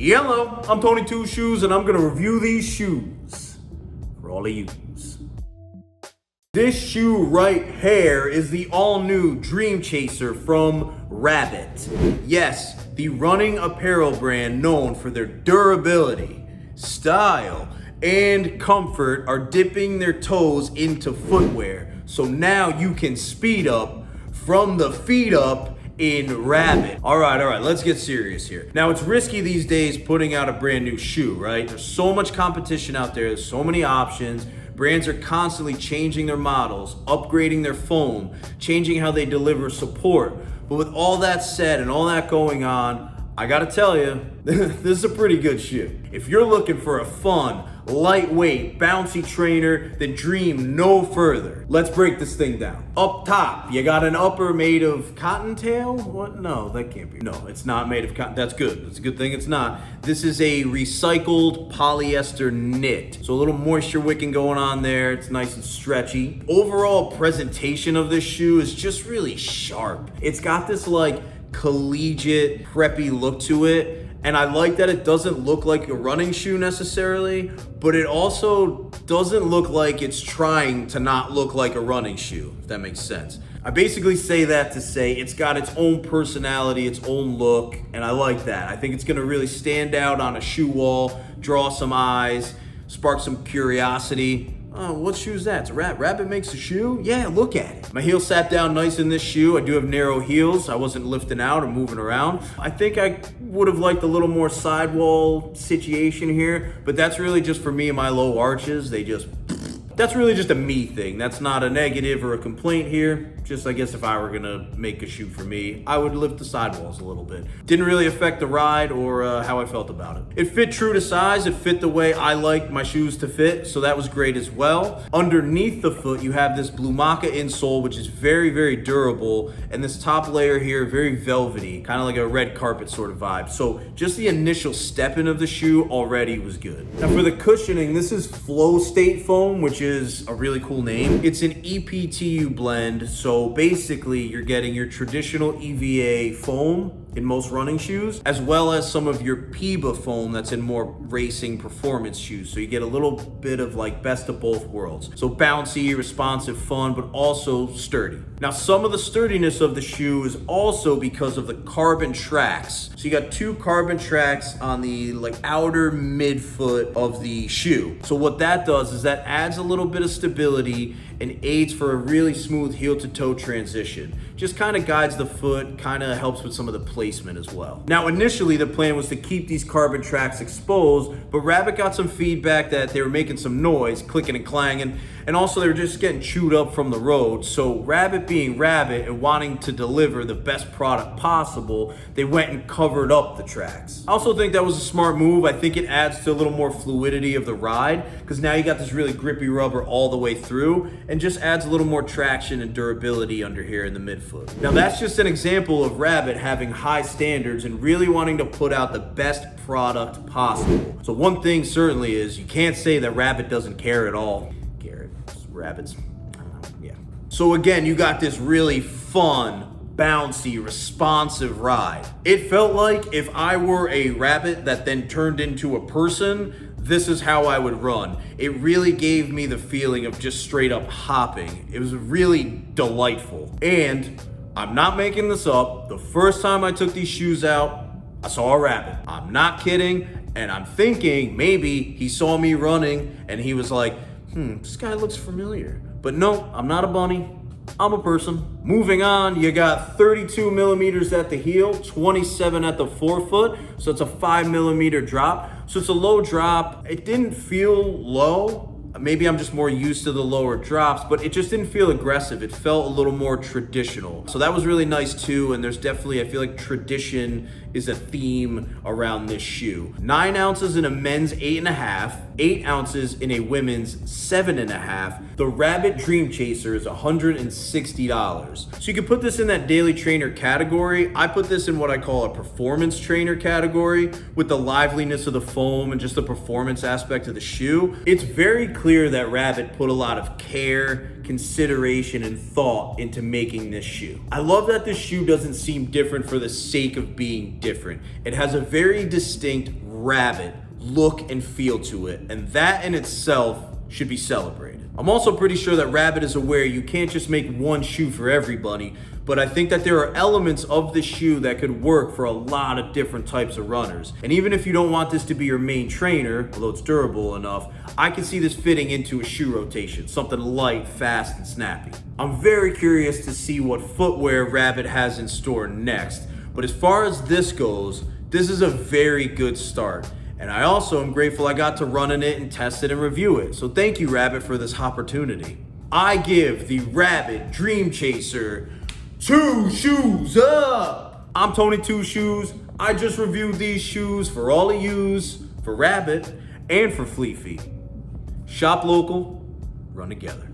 Yellow, I'm Tony Two Shoes, and I'm gonna review these shoes for all of you. This shoe right here is the all-new Dream Chaser from Rabbit. Yes, the running apparel brand known for their durability, style, and comfort are dipping their toes into footwear. So now you can speed up from the feet up in Rabbit. All right, let's get serious here. Now, it's risky these days putting out a brand new shoe, right? There's so much competition out there, there's so many options. Brands are constantly changing their models, upgrading their foam, changing how they deliver support. But with all that said and all that going on, I gotta tell you, this is a pretty good shoe. If you're looking for a fun, lightweight, bouncy trainer, then dream no further. Let's break this thing down. Up top, you got an upper made of cottontail? What? No, that can't be. No, it's not made of cotton. That's good. That's a good thing it's not. This is a recycled polyester knit. So a little moisture wicking going on there. It's nice and stretchy. Overall presentation of this shoe is just really sharp. It's got this like collegiate, preppy look to it. And I like that it doesn't look like a running shoe necessarily, but it also doesn't look like it's trying to not look like a running shoe, if that makes sense. I basically say that to say it's got its own personality, its own look, and I like that. I think it's gonna really stand out on a shoe wall, draw some eyes, spark some curiosity. Oh, what shoe is that? It's a Rabbit makes a shoe? Yeah, look at it. My heel sat down nice in this shoe. I do have narrow heels. I wasn't lifting out or moving around. I think I would have liked a little more sidewall situation here, but that's really just for me and my low arches. That's really just a me thing. That's not a negative or a complaint here. Just, I guess if I were gonna make a shoe for me, I would lift the sidewalls a little bit. Didn't really affect the ride or how I felt about it. It fit true to size. It fit the way I like my shoes to fit, so that was great as well. Underneath the foot, you have this blue maca insole, which is very, very durable, and this top layer here, very velvety, kind of like a red carpet sort of vibe. So just the initial step-in of the shoe already was good. Now for the cushioning, this is Flowstate Foam, which is a really cool name. It's an EPTU blend, so basically you're getting your traditional EVA foam in most running shoes, as well as some of your PIBA foam that's in more racing performance shoes. So you get a little bit of like best of both worlds. So bouncy, responsive, fun, but also sturdy. Now some of the sturdiness of the shoe is also because of the Carbon Trax. So you got two Carbon Trax on the like outer midfoot of the shoe. So what that does is that adds a little bit of stability and aids for a really smooth heel to toe transition. Just kind of guides the foot, kind of helps with some of the placement as well. Now initially the plan was to keep these Carbon Trax exposed, but Rabbit got some feedback that they were making some noise, clicking and clanging, and also they were just getting chewed up from the road. So Rabbit being Rabbit and wanting to deliver the best product possible, they went and covered up the tracks. I also think that was a smart move. I think it adds to a little more fluidity of the ride, because now you got this really grippy rubber all the way through, and just adds a little more traction and durability under here in the midfoot. Now that's just an example of Rabbit having high standards and really wanting to put out the best product possible. So one thing certainly is you can't say that Rabbit doesn't care at all. Rabbits, I don't know, yeah. So again, you got this really fun, bouncy, responsive ride. It felt like if I were a rabbit that then turned into a person, this is how I would run. It really gave me the feeling of just straight up hopping. It was really delightful. And I'm not making this up. The first time I took these shoes out, I saw a rabbit. I'm not kidding. And I'm thinking maybe he saw me running and he was like, this guy looks familiar. But no, I'm not a bunny. I'm a person. Moving on, you got 32 millimeters at the heel, 27 at the forefoot. So it's a 5 millimeter drop. So it's a low drop. It didn't feel low. Maybe I'm just more used to the lower drops, but it just didn't feel aggressive. It felt a little more traditional. So that was really nice too. And there's definitely, I feel like tradition is a theme around this shoe. 9 ounces in a men's 8.5, 8 ounces in a women's 7.5. The Rabbit Dream Chaser is $160. So you can put this in that daily trainer category. I put this in what I call a performance trainer category with the liveliness of the foam and just the performance aspect of the shoe. It's very clear that Rabbit put a lot of care, consideration, and thought into making this shoe. I love that this shoe doesn't seem different for the sake of being different. It has a very distinct Rabbit look and feel to it, and that in itself should be celebrated. I'm also pretty sure that Rabbit is aware you can't just make one shoe for everybody, but I think that there are elements of the shoe that could work for a lot of different types of runners. And even if you don't want this to be your main trainer, although it's durable enough, I can see this fitting into a shoe rotation, something light, fast, and snappy. I'm very curious to see what footwear Rabbit has in store next, but as far as this goes, this is a very good start. And I also am grateful I got to run in it and test it and review it. So thank you, Rabbit, for this opportunity. I give the Rabbit Dream Chaser 2 shoes up. I'm Tony 2 Shoes. I just reviewed these shoes for all of yous, for Rabbit, and for Fleet Feet. Shop local, run together.